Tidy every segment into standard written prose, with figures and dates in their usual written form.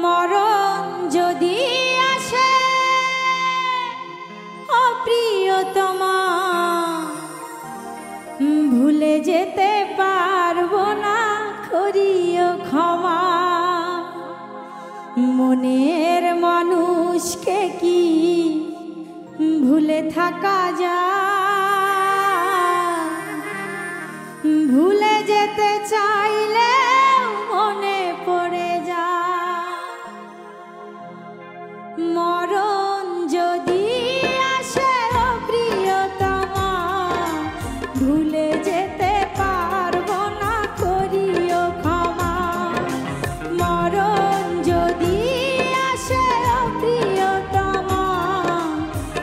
মরণ যদি আসে ও প্রিয়তমা, ভুলে যেতে পারবো না, করিও ক্ষমা। মনের মানুষকে কি ভুলে থাকা যায়? ভুলে যেতে চাইলে মনে পড়ে যায়। মরণ যদি আসে ও প্রিয়তমা, ভুলে যেতে পারবো না, করিও ক্ষমা। মরণ যদি আসে ও প্রিয়তমা,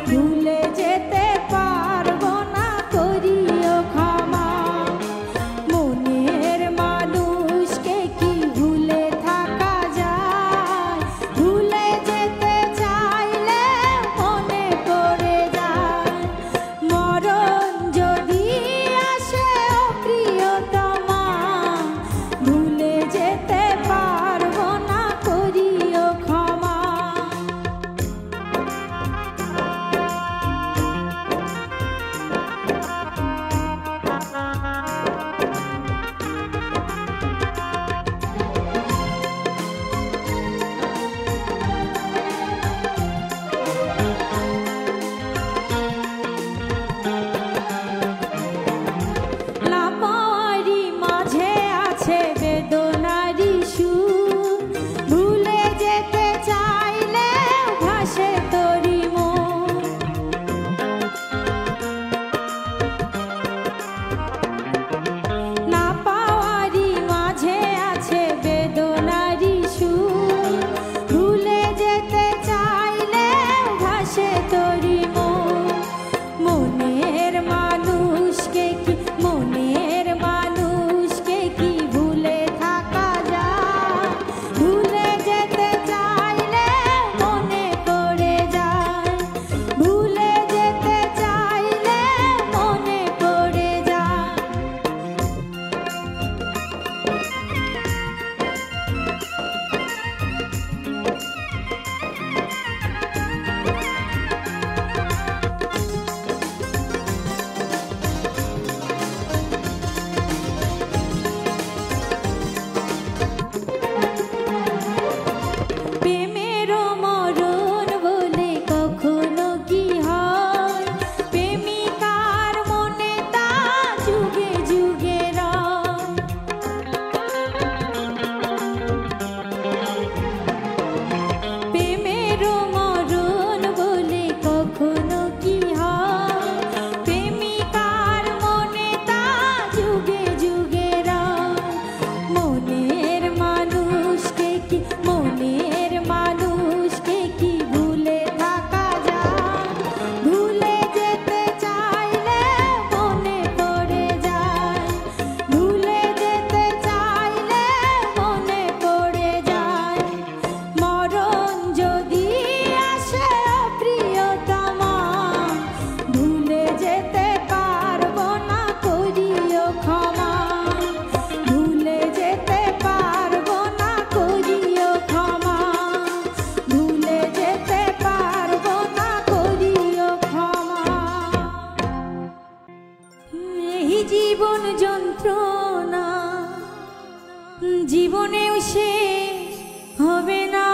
ভুলে যেতে পারবো না, করিও ক্ষমা। মনের মানুষকে কি ভুলে থাকা যায়? ভুলে যেতে চাইলে মনে পড়ে যায়। মরণ যদি আসে ও প্রিয়তমা, ভুলে যেতে পারবো না, করিও ক্ষমা। না পাওয়ারই মাঝে আছে বেদনারই সুর, ভুলে যেতে চাইলে ভাসে তোরি মন। না পাওয়ারই মাঝে আছে বেদনারই সুর, ভুলে যেতে চাইলে ভাসে তোরি মন। মনের মানুষকে কি, মনের মানুষকে কি ভুলে থাকা যায়? ভুলে যেতে চাইলে মনে পড়ে যায়। ভুলে যেতে চাইলে মনে পড়ে যায়। প্রেমেরও মরণ বলে কখনো কি হয়? প্রেমিকার মনে তা যুগে যুগে রয়। প্রেমেরও মরণ বলে কখনো কি হয়? প্রেমিকার মনে তা যুগে যুগে রয়। মনের মানুষকে কি, মনের মানুষকে কি ভুলে থাকা যায়? ভুলে যেতে চাইলে মনে পড়ে যায়। ভুলে যেতে চাইলে মনে পড়ে যায়। মরণ যদি আসে ও প্রিয়তমা, ভুলে যেতে পারবো না, করিও ক্ষমা। ভুলে যেতে পারবো না, করিও ক্ষমা। ভুলে যেতে পারবো না, করিও ক্ষমা। এই জীবন যন্ত্রণা জীবনেও শেষ হবে না।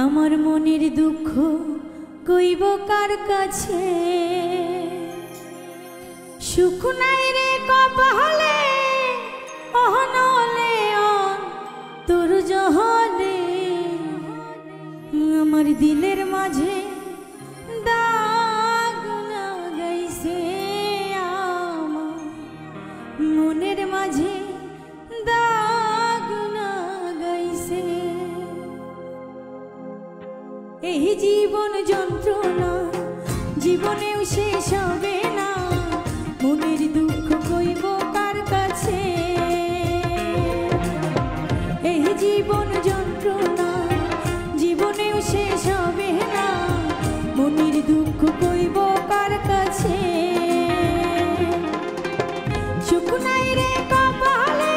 আমার মনের দুঃখ কইব কার কাছে? সুখ নাই রে কপালে, অহনলে তোর জহলে। আমার দিলের মাঝে দাগ লাগাইছে, আমার মনের মাঝে দাগ লাগাইছে। এই জীবন যন্ত্রণা জীবনেও শেষ হবে না। মনের দুঃখ কইব কার কাছে? এই জীবন যন্ত্রণা জীবনেও শেষ হবে না। মনের দুঃখ কইব কার কাছে? সুখ নাই রে কপালে,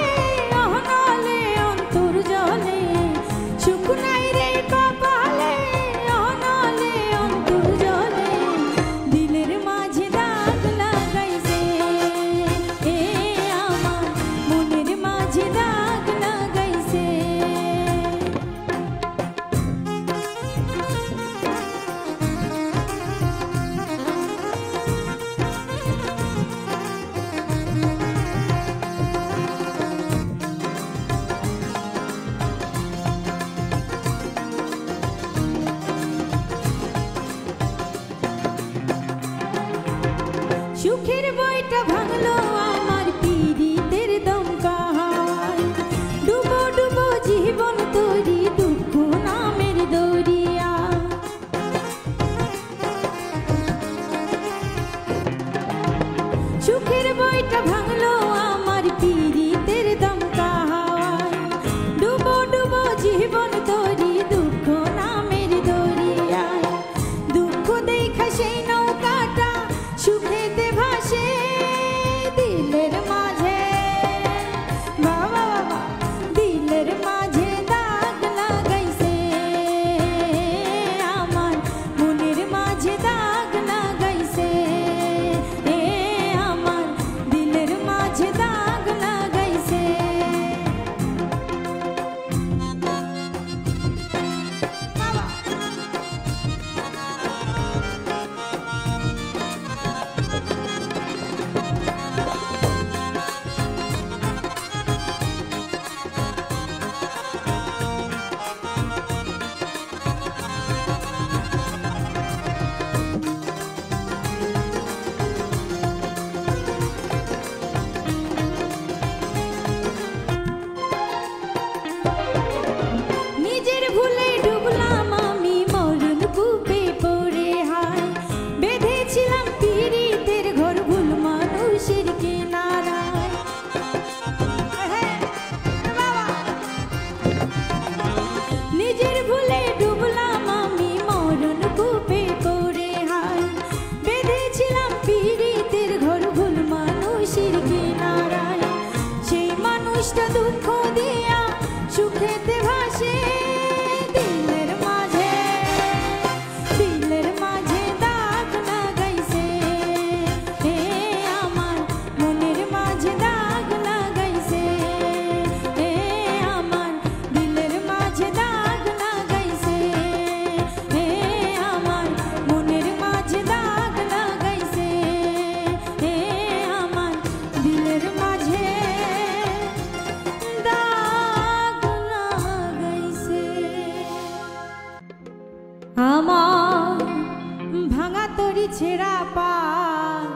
দুঃখ দিয়া সুখেতে ভাসে দিলের মাঝে দাগ লাগাইছে হে আমার মনের মাঝে দাগ লাগাইছে হে আমার দিলের মাঝে দাগ লাগাইছে হে আমার মনের মাঝে দাগ লাগাইছে হে আমার দিলের মাঝে দাগ লাগাইছে। আমার ভাঙা তরি ছেঁড়া পাল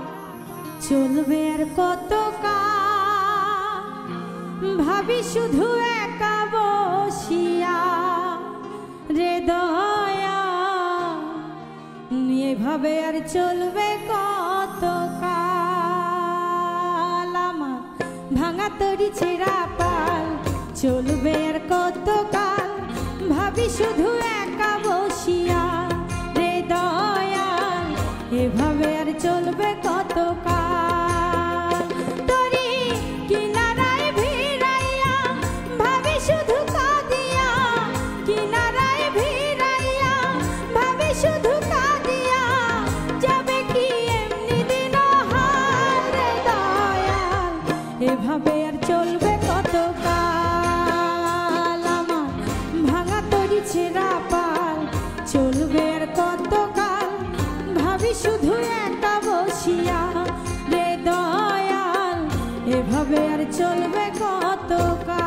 চলবে আর কত কাল ভাবি শুধু একা বসিয়া রে দয়া এভাবে আর চলবে কত কাল। আমার ভাঙা তরি ছেঁড়া পাল চলবে আর কত কাল ভাবি শুধু একা বসিয়া রে দয়াল এভাবে আর চলবে কত কাল। তরি কিনারায় ভিড়াইয়া ভাবি শুধু কাঁদিয়া কিনারায় ভিড়াইয়া ভাবি শুধু কাঁদিয়া যাবে কি এমনি দিন হাল রে দয়াল এভাবে আর চলবে কত কাল। আমার ভাঙা তরি ছেঁড়া পাল চলবে আর কত কাল ভাবি শুধু একা বসিয়া রে দয়াল এভাবে আর চলবে কত কাল।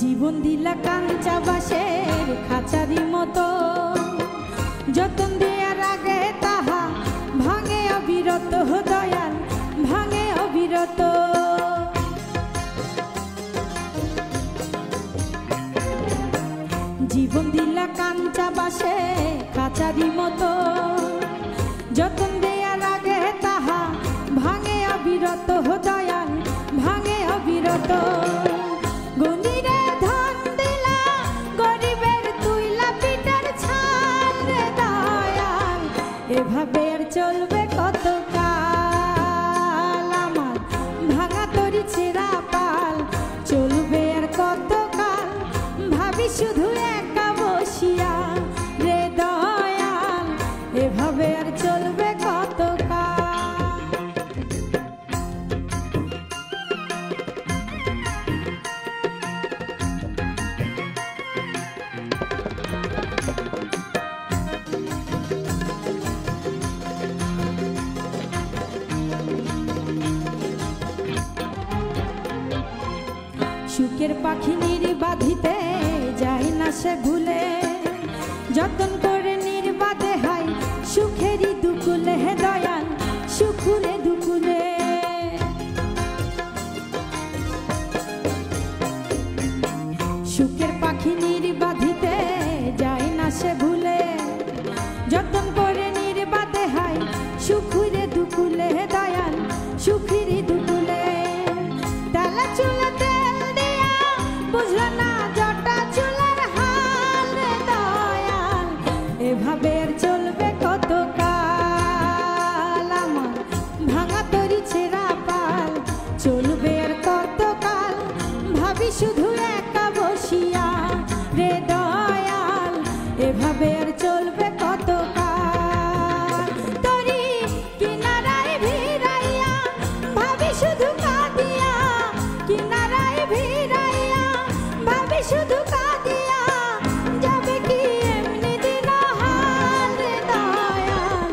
জীবন দিলা কাঞ্চা বাঁশের খাঁচারি মতো যতন দেয়ার আগে তাহা ভাঙে অবিরত দয়াল ভাঙে অবিরত। জীবন দিলা কাঞ্চা বাঁশের খাঁচারি মতো যতন দেয়ার আগে তাহা ভাঙে অবিরত দয়াল ভাঙে অবিরত। গনিরে ধন দিলা গরিবের তুইলা পিটার ছাল রে দয়াল এভাবে আর চলবে কত কাল। আমার ভাঙা তরি ছেঁড়া পাল চলবে আর কত কাল ভাবি শুধু একা বসিয়া রে দয়াল এভাবে আর চলবে কত কাল। সুখের পাখি নির্বাধিতে যায় না সে ভুলে যতন করে নির্বাধে হয় সুখেরই দুকুলে হে দয়াল সুখুরে দুকুলে। সুখের পাখি নির্বাধিতে যায় না সে ভুলে যতন করে নির্বাধে হয় সুখুরে দুকুলে হে দয়াল সুখেরই দুকুলে। তেলা চুলে তেল দিয়া বুঝলো না জটা চুলের হাল রে দয়াল এভাবে আর চলবে কত কাল। আমার ভাঙা তরি ছেঁড়া পাল চলবে আর কত কাল ভাবি শুধু একা বসিয়া রে দয়াল এভাবে আর চলবে কত কাল। তরি কিনারায় ভিড়াইয়া ভাবি শুধু কাঁদিয়া কিনারায় ভিড়াইয়া ভাবি শুধু কাঁদিয়া যাবে কি এমনি দিন হাল রে দয়াল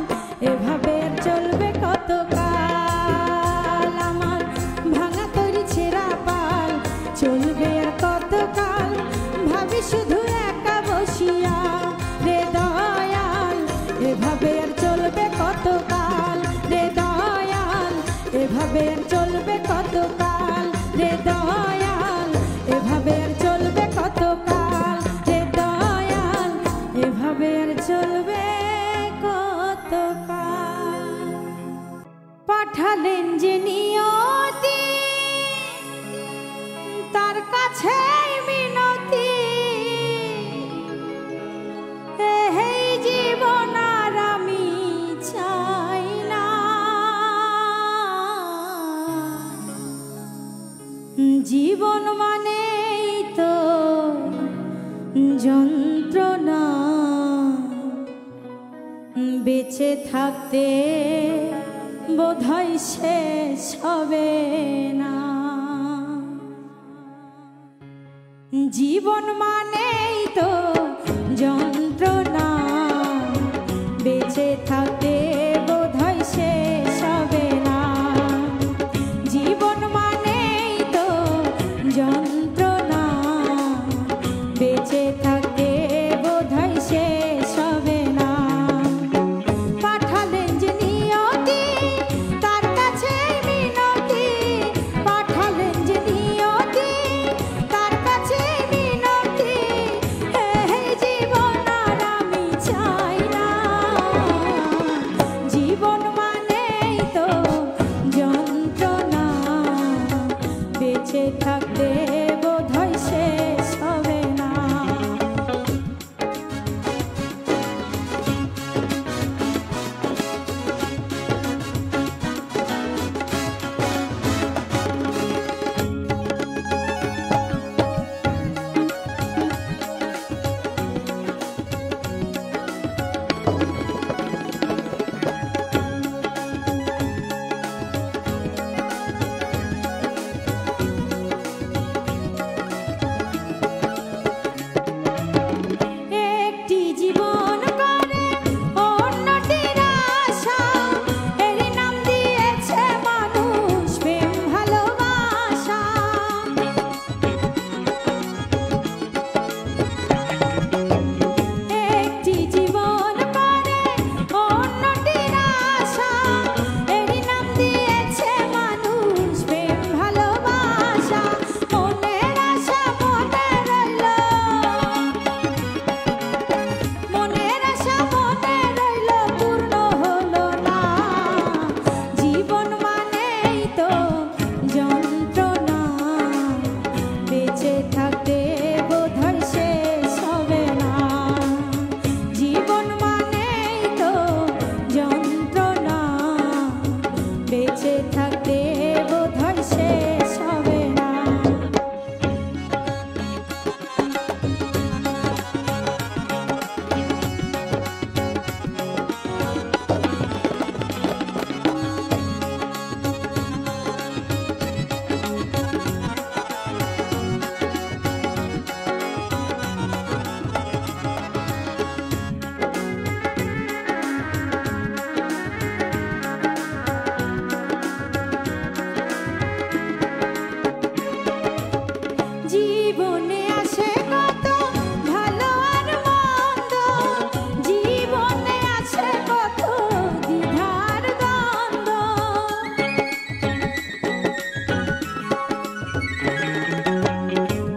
এভাবে আর চলবে কত কাল। আমার ভাঙা তরি ছেঁড়া পাল চলবে আর কত কাল ভাবি শুধু একা বসিয়া রে দয়াল এভাবে আর চলবে কত কাল রে দয়াল এভাবে আর চলবে কত কাল রে দয়াল এভাবে আর চলবে কত কাল রে দয়াল এভাবে আর চলবে কত কাল। পাঠালেন যে নিয়তি তার কাছে মিনতি, এই জীবন আর আমি চাই না। জীবন মানেই তো যন্ত্রণা, বেঁচে থাকতে বোধহয় শেষ হবে না। জীবন মানেই তো যন্ত্রণা, বেঁচে থাকতে বোধহয় শেষ হবে না। জীবন মানেই তো যন্ত্রণা, বেঁচে থাকতে বোধহয় শেষ হবে না। পাঠালেন যে নিয়তি তার কাছে মিনতি, পাঠালেন যে নিয়তি তার কাছে মিনতি, এই জীবন আর আমি চাই না। জীবন মানেই তো যন্ত্রণা, বেঁচে থাকতে বোধহয় শেষ হবে না। একটি জীবন করে অন্যটির আশা, এর নাম দিয়েছে মানুষ প্রেম ভালোবাসা। একটি জীবন করে অন্যটির আশা, এর নাম দিয়েছে মানুষ প্রেম ভালোবাসা। মনের আশা মনে রইল, মনের আশা মনে রইল, পূর্ণ হলো না। জীবন মানেই তো যন্ত্রণা, বেঁচে থাকতে বোধহয় শেষ হবে না। জীবন মানেই তো যন্ত্রণা, বেঁচে থাকতে বোধহয় শেষ হবে না। জীবনে আসে কত ভালো আর মন্দ, জীবনে আছে কত দ্বিধার দ্বন্দ্ব।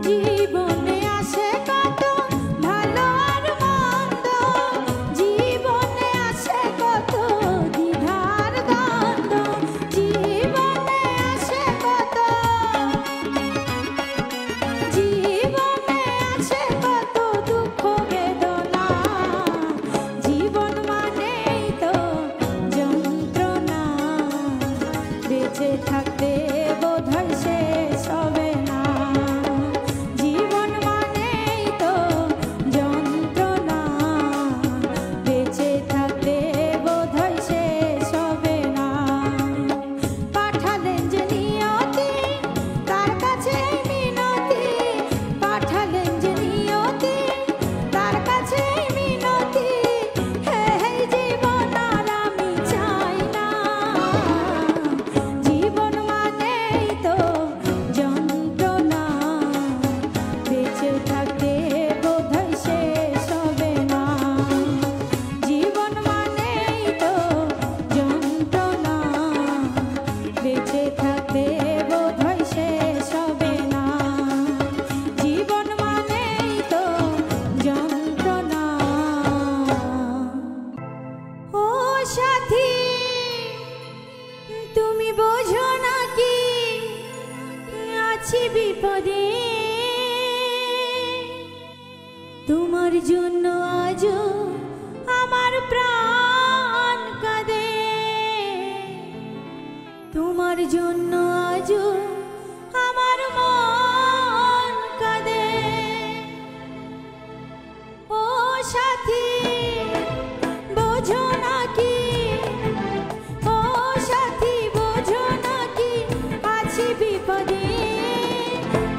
জীবনে আসে কত ভালো আর মন্দ, জীবনে আছে কত দ্বিধার দ্বন্দ্ব। জীবনে আসে কত, জীবনে আছে কত দুঃখ বেদনা। জীবন মানেই তো যন্ত্রণা, বেঁচে থাকতে বোধহয় শেষ হবে না। জীবন মানেই তো যন্ত্রণা, বেঁচে থাকতে বোধহয় শেষ হবে না। পাঠালেন যে নিয়তি তার কাছে মিনতি, পাঠালেন যে নিয়তি তার কাছে মিনতি, এই জীবন আর আমি চাই না। জীবন মানে তুমি বোঝো নাকি আছি বিপদে, তোমার জন্য আজও আমার প্রাণ কাঁদে, তোমার জন্য আজও আমার মন কাঁদে। ও সাথী বোঝো নাকি, ও সাথী বোঝো নাকি আছি বিপদে,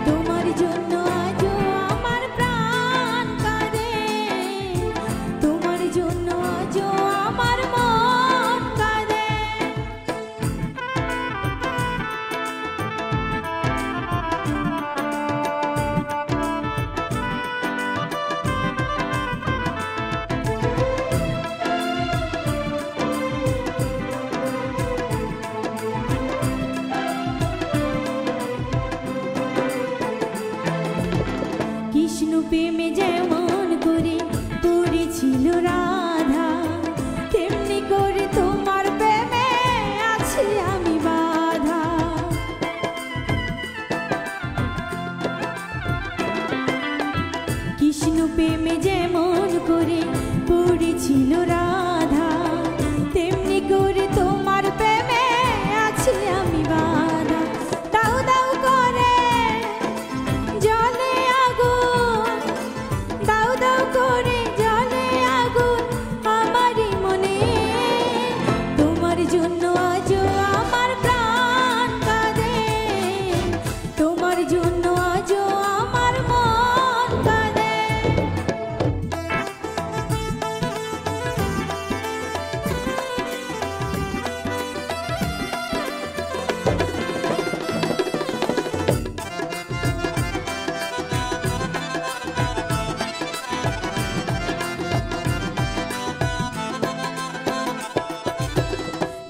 তোমার জন্য আজও আমার প্রাণ কাঁদে, তোমার জন্য আজও আমার মন কাঁদে। কৃষ্ণ প্রেমে যেমন করে পড়েছিল রাধা, তেমনি করে তোমার প্রেমে আছি আমি বাধা। কৃষ্ণ প্রেমে যেমন করে পড়েছিল রাধা, তেমনি করে তোমার প্রেমে আছি আমি বাধা। দাও দাও করে জলে আগুন, দাও দাও করে জলে আগুন আমারই মনে, তোমার জন্য আজও আমার প্রাণ কাঁদে, তোমার জন্য আজও আমার মন কাঁদে।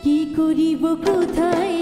কি করিব কোথায়